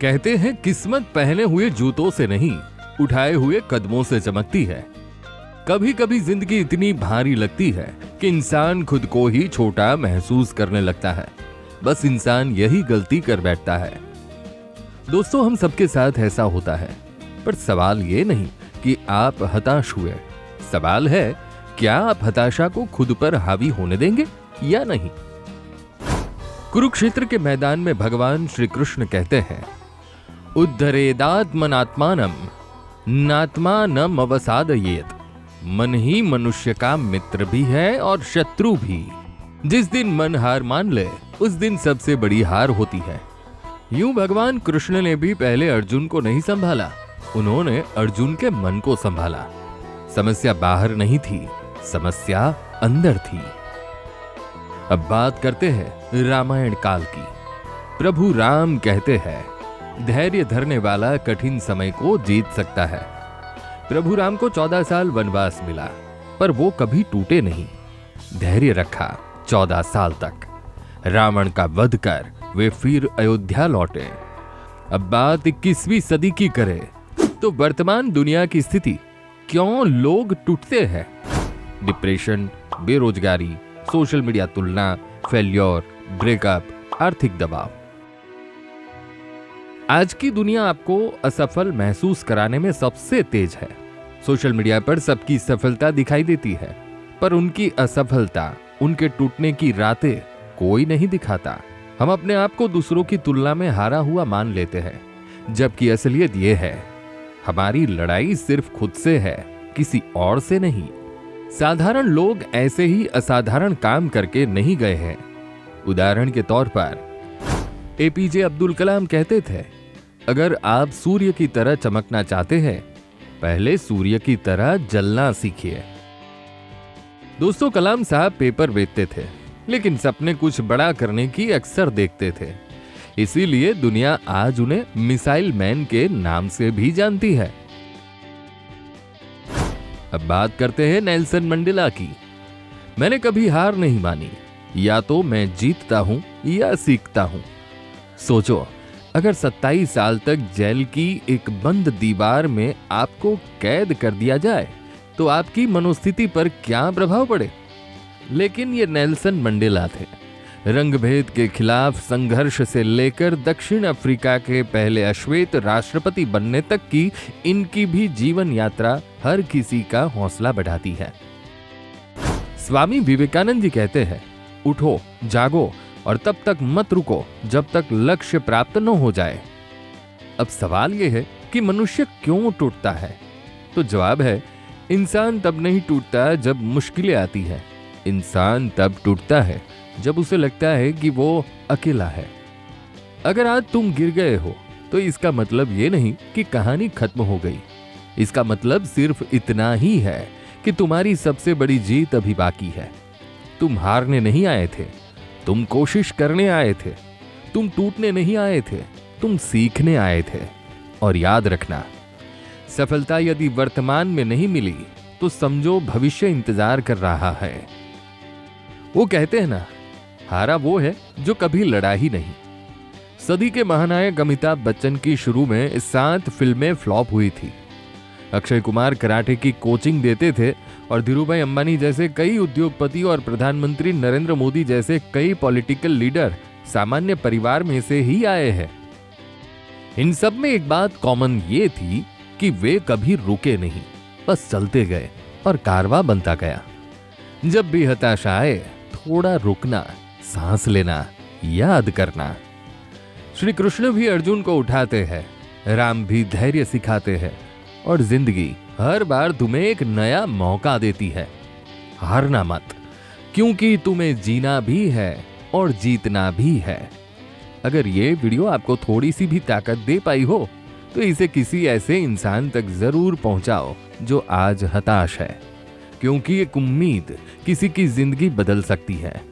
कहते हैं किस्मत पहने हुए जूतों से नहीं, उठाए हुए कदमों से चमकती है। कभी कभी जिंदगी इतनी भारी लगती है कि इंसान खुद को ही छोटा महसूस करने लगता है। बस इंसान यही गलती कर बैठता है। दोस्तों, हम सबके साथ ऐसा होता है, पर सवाल ये नहीं कि आप हताश हुए। सवाल है, क्या आप हताशा को खुद पर हावी होने देंगे या नहीं। कुरुक्षेत्र के मैदान में भगवान श्री कृष्ण कहते हैं, उद्धरेदात्मनात्मानम नात्मानम अवसादयेत। मन ही मनुष्य का मित्र भी है और शत्रु भी। जिस दिन मन हार मान ले, उस दिन सबसे बड़ी हार होती है। यूं भगवान कृष्ण ने भी पहले अर्जुन को नहीं संभाला, उन्होंने अर्जुन के मन को संभाला। समस्या बाहर नहीं थी, समस्या अंदर थी। अब बात करते हैं रामायण काल की। प्रभु राम कहते हैं, धैर्य धरने वाला कठिन समय को जीत सकता है। प्रभु राम को 14 साल वनवास मिला, पर वो कभी टूटे नहीं। धैर्य रखा 14 साल तक। रावण का वध कर वे फिर अयोध्या लौटे। अब बात 21वीं सदी की करें तो वर्तमान दुनिया की स्थिति, क्यों लोग टूटते हैं? डिप्रेशन, बेरोजगारी, सोशल मीडिया तुलना, फेल्योर, ब्रेकअप, आर्थिक दबाव। आज की दुनिया आपको असफल महसूस कराने में सबसे तेज है। सोशल मीडिया पर सबकी सफलता दिखाई देती है, पर उनकी असफलता, उनके टूटने की रातें कोई नहीं दिखाता। हम अपने आप को दूसरों की तुलना में हारा हुआ मान लेते हैं, जबकि असलियत यह है, हमारी लड़ाई सिर्फ खुद से है, किसी और से नहीं। साधारण लोग ऐसे ही असाधारण काम करके नहीं गए हैं। उदाहरण के तौर पर एपीजे अब्दुल कलाम कहते थे, अगर आप सूर्य की तरह चमकना चाहते हैं, पहले सूर्य की तरह जलना सीखिए। दोस्तों, कलाम साहब पेपर बेचते थे, लेकिन सपने कुछ बड़ा करने की अक्सर देखते थे। इसीलिए दुनिया आज उन्हें मिसाइल मैन के नाम से भी जानती है। अब बात करते हैं नेल्सन मंडेला की। मैंने कभी हार नहीं मानी, या तो मैं जीतता हूं या सीखता हूं। सोचो, अगर 27 साल तक जेल की एक बंद दीवार में आपको कैद कर दिया जाए, तो आपकी मनोस्थिति पर क्या प्रभाव पड़े? लेकिन ये नेल्सन मंडेला थे। रंगभेद के खिलाफ संघर्ष से लेकर दक्षिण अफ्रीका के पहले अश्वेत राष्ट्रपति बनने तक की इनकी भी जीवन यात्रा हर किसी का हौसला बढ़ाती है। स्वामी विवेकानंद जी कहते हैं, उठो, जागो और तब तक मत रुको जब तक लक्ष्य प्राप्त न हो जाए। अब सवाल यह है कि मनुष्य क्यों टूटता है? तो जवाब है, इंसान तब नहीं टूटता जब मुश्किलें आती हैं। इंसान तब टूटता है जब उसे लगता है कि वो अकेला है। अगर आज तुम गिर गए हो, तो इसका मतलब ये नहीं कि कहानी खत्म हो गई। इसका मतलब सिर्फ इतना ही है कि तुम्हारी सबसे बड़ी जीत अभी बाकी है। तुम हारने नहीं आए थे, तुम कोशिश करने आए थे। तुम टूटने नहीं आए थे, तुम सीखने आए थे। और याद रखना, सफलता यदि वर्तमान में नहीं मिली, तो समझो भविष्य इंतजार कर रहा है। वो कहते हैं ना, हारा वो है जो कभी लड़ा ही नहीं। सदी के महानायक अमिताभ बच्चन की शुरू में 7 फिल्में फ्लॉप हुई थी। अक्षय कुमार कराटे की कोचिंग देते थे और धीरूभाई अंबानी जैसे कई उद्योगपति और प्रधानमंत्री नरेंद्र मोदी जैसे कई पॉलिटिकल लीडर सामान्य परिवार में से ही आए हैं। इन सब में एक बात कॉमन ये थी कि वे कभी रुके नहीं, बस चलते गए और कारवां बनता गया। जब भी हताशा आए, थोड़ा रुकना, सांस लेना, याद करना। श्री कृष्ण भी अर्जुन को उठाते हैं, राम भी धैर्य सिखाते हैं, और जिंदगी हर बार तुम्हें एक नया मौका देती है। हारना मत, क्योंकि तुम्हें जीना भी है और जीतना भी है। अगर ये वीडियो आपको थोड़ी सी भी ताकत दे पाई हो, तो इसे किसी ऐसे इंसान तक जरूर पहुंचाओ जो आज हताश है, क्योंकि एक उम्मीद किसी की जिंदगी बदल सकती है।